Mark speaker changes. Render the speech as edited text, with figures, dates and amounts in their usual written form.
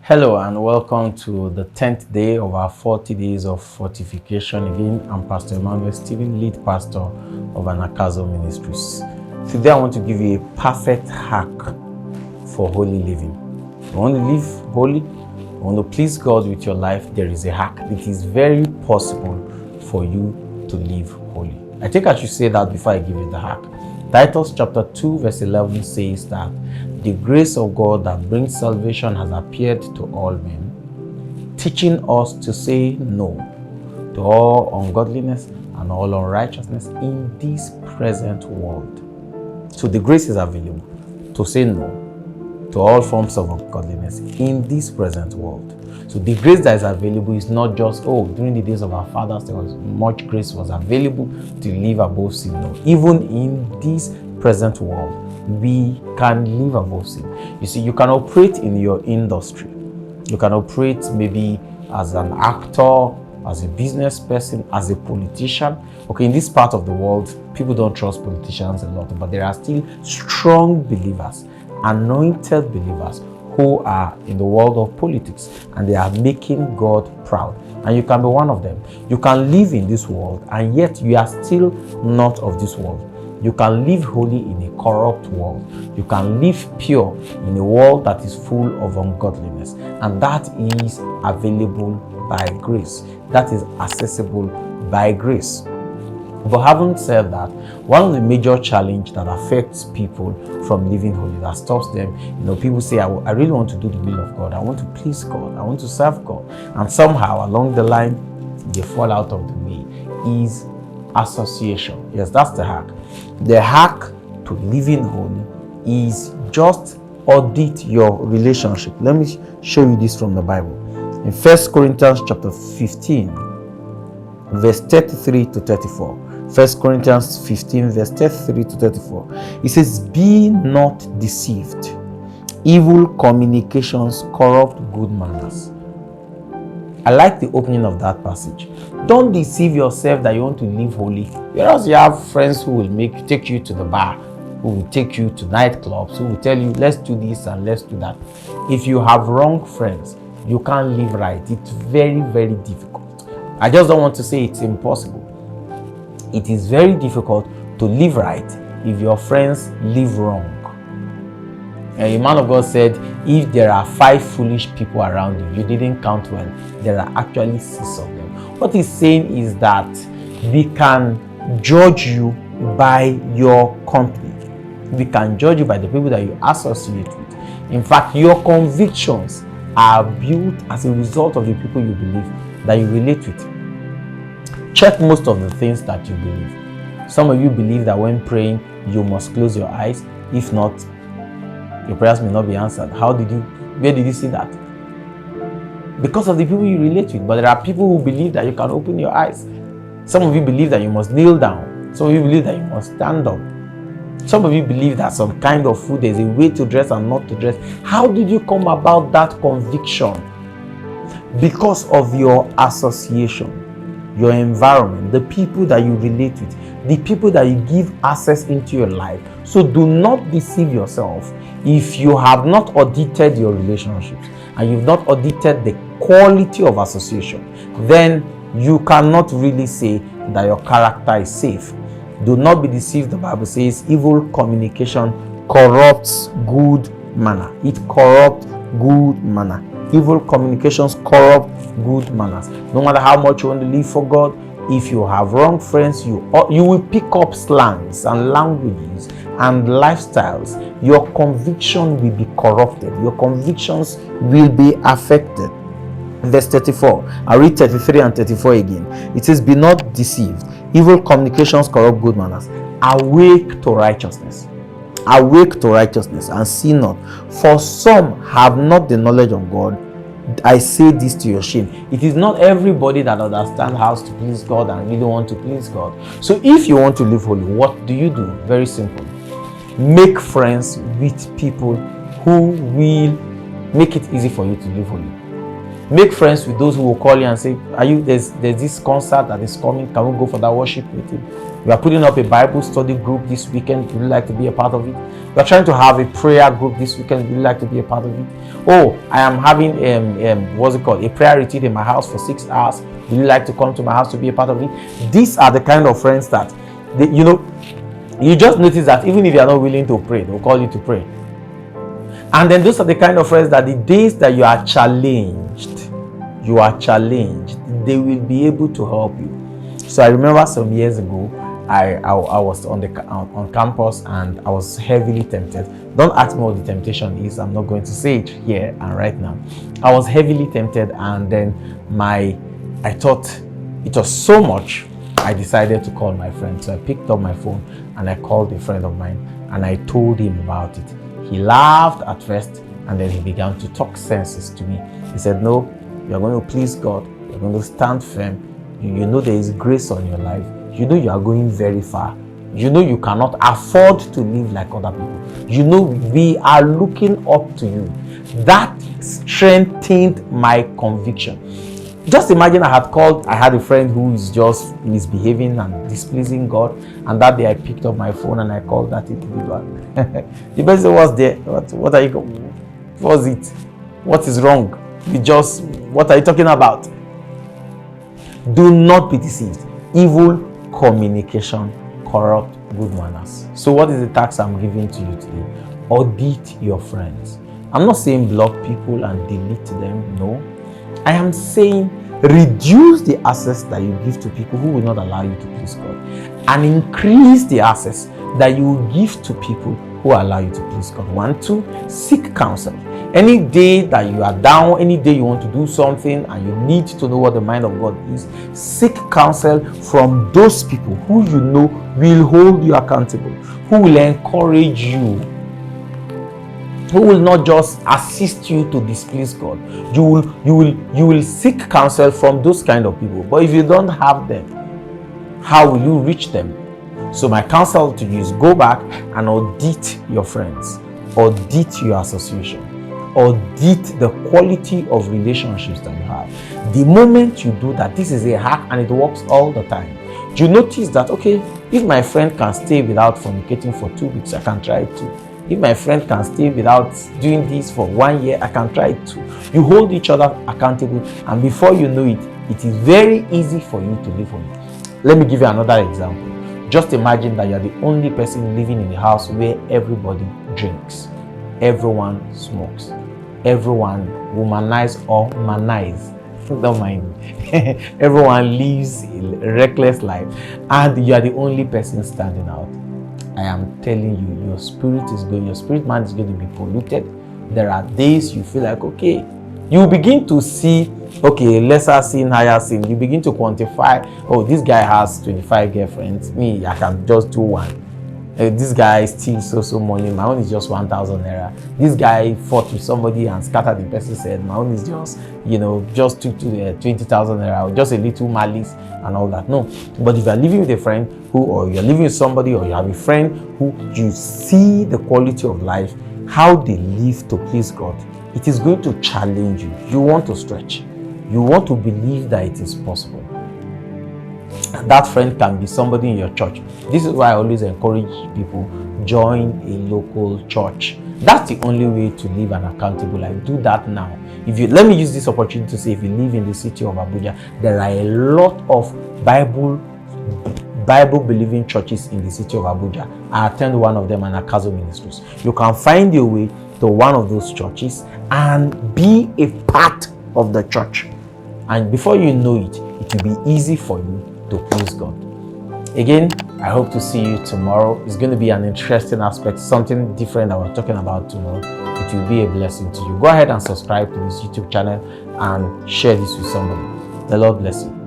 Speaker 1: Hello and welcome to the 10th day of our 40 days of fortification. Again, I'm Pastor Emmanuel Stephen, lead pastor of Anakazo Ministries. Today I want to give you a perfect hack for holy living. You want to live holy? You want to please God with your life? There is a hack. It is very possible for you to live holy. I think I should say that before I give you the hack. Titus chapter 2 verse 11 says that the grace of God that brings salvation has appeared to all men, teaching us to say no to all ungodliness and all unrighteousness in this present world. So the grace is available to say no to all forms of ungodliness in this present world. So the grace that is available is not just, during the days of our fathers, there was much grace was available to live above sin. No, even in this present world, we can live above sin. You see, you can operate in your industry. You can operate maybe as an actor, as a business person, as a politician. Okay, in this part of the world, people don't trust politicians a lot, but there are still strong believers, anointed believers who are in the world of politics, and they are making God proud. And you can be one of them. You can live in this world, and yet you are still not of this world. You can live holy in a corrupt world. You can live pure in a world that is full of ungodliness. And that is available by grace. That is accessible by grace. But having said that, one of the major challenges that affects people from living holy, that stops them, people say, I really want to do the will of God. I want to please God. I want to serve God. And somehow along the line, they fall out of the way, is association. Yes, that's the hack. The hack to living holy is just audit your relationship. Let me show you this from the Bible. In 1 Corinthians chapter 15, verse 33 to 34. 1 Corinthians 15, verse 33 to 34. It says, "Be not deceived. Evil communications corrupt good manners." I like the opening of that passage. Don't deceive yourself that you want to live holy. Whereas you have friends who will take you to the bar, who will take you to nightclubs, who will tell you, let's do this and let's do that. If you have wrong friends, you can't live right. It's very, very difficult. I just don't want to say it's impossible. It is very difficult to live right if your friends live wrong. A man of God said, if there are 5 foolish people around you, you didn't count well. There are actually 6 of them. What he's saying is that we can judge you by your company. We can judge you by the people that you associate with. In fact, your convictions are built as a result of the people you believe, that you relate with. Check most of the things that you believe. Some of you believe that when praying, you must close your eyes. If not, your prayers may not be answered. Where did you see that? Because of the people you relate with. But there are people who believe that you can open your eyes. Some of you believe that you must kneel down. Some of you believe that you must stand up. Some of you believe that some kind of food, there's a way to dress and not to dress. How did you come about that conviction? Because of your association, your environment, the people that you relate with, the people that you give access into your life. So do not deceive yourself. If you have not audited your relationships and you've not audited the quality of association, then you cannot really say that your character is safe. Do not be deceived. The Bible says evil communication corrupts good manner. It corrupts good manner. Evil communications corrupt good manners. No matter how much you want to live for God, if you have wrong friends, you will pick up slangs and languages and lifestyles. Your conviction will be corrupted. Your convictions will be affected. Verse 34. I read 33 and 34 again. It says, "Be not deceived. Evil communications corrupt good manners. Awake to righteousness. Awake to righteousness and sin not. For some have not the knowledge of God. I say this to your shame." It is not everybody that understands how to please God and really want to please God. So if you want to live holy, what do? Very simple. Make friends with people who will make it easy for you to live holy. Make friends with those who will call you and say, there's this concert that is coming, can we go for that worship meeting? We are putting up a Bible study group this weekend, would you like to be a part of it? We are trying to have a prayer group this weekend, would you like to be a part of it? Oh, I am having a prayer retreat in my house for 6 hours, would you like to come to my house to be a part of it? These are the kind of friends that you just notice that even if you are not willing to pray, they'll call you to pray. And then those are the kind of friends that the days that you are challenged, they will be able to help you. So I remember some years ago, I was on campus and I was heavily tempted. Don't ask me what the temptation is. I'm not going to say it here and right now. I was heavily tempted, and then I thought it was so much, I decided to call my friend. So I picked up my phone and I called a friend of mine and I told him about it. He laughed at first, and then he began to talk senses to me. He said, no, you're going to please God. You're going to stand firm. You know there is grace on your life. You know you are going very far. You know you cannot afford to live like other people. You know we are looking up to you. That strengthened my conviction. Just imagine I had a friend who is just misbehaving and displeasing God, and that day I picked up my phone and I called that individual. The person was there. What are you? What was it? What is wrong? What are you talking about? Do not be deceived. Evil communication corrupt good manners. So what is the task I'm giving to you today? Audit your friends. I'm not saying block people and delete them. No. I am saying reduce the access that you give to people who will not allow you to please God, and increase the access that you will give to people who allow you to please God. 1, 2, seek counsel. Any day that you are down, any day you want to do something and you need to know what the mind of God is, seek counsel from those people who you know will hold you accountable, who will encourage you, who will not just assist you to displease God. You will seek counsel from those kind of people. But if you don't have them, how will you reach them? So my counsel to you is go back and audit your friends, audit your association, audit the quality of relationships that you have. The moment you do that, this is a hack and it works all the time. You notice that, okay, if my friend can stay without fornicating for 2 weeks, I can try it too. If my friend can stay without doing this for 1 year, I can try it too. You hold each other accountable, and before you know it, it is very easy for you to live on it. Let me give you another example. Just imagine that you are the only person living in a house where everybody drinks, everyone smokes, everyone womanize or manize. Don't mind me. Everyone lives a reckless life, and you are the only person standing out. I am telling you, your spirit man is going to be polluted. There are days you feel like, okay, you begin to see, okay, lesser sin, higher sin. You begin to quantify, oh, this guy has 25 girlfriends. Me, I can just do one. This guy steals so money. My own is just 1,000 naira. This guy fought with somebody and scattered the person's head. My own is just, just 20,000 naira, or just a little malice and all that. No. But if you are living with a friend or you're living with somebody, or you have a friend who you see the quality of life, how they live to please God, it is going to challenge you. You want to stretch. You want to believe that it is possible. And that friend can be somebody in your church. This is why I always encourage people, join a local church. That's the only way to live an accountable life. Do that now. Let me use this opportunity to say, if you live in the city of Abuja, there are a lot of Bible believing churches in the city of Abuja. I attend one of them, and counsel ministries. You can find your way to one of those churches and be a part of the church. And before you know it, it will be easy for you to please God. Again, I hope to see you tomorrow. It's going to be an interesting aspect, something different that we're talking about tomorrow. It will be a blessing to you. Go ahead and subscribe to this YouTube channel and share this with somebody. The Lord bless you.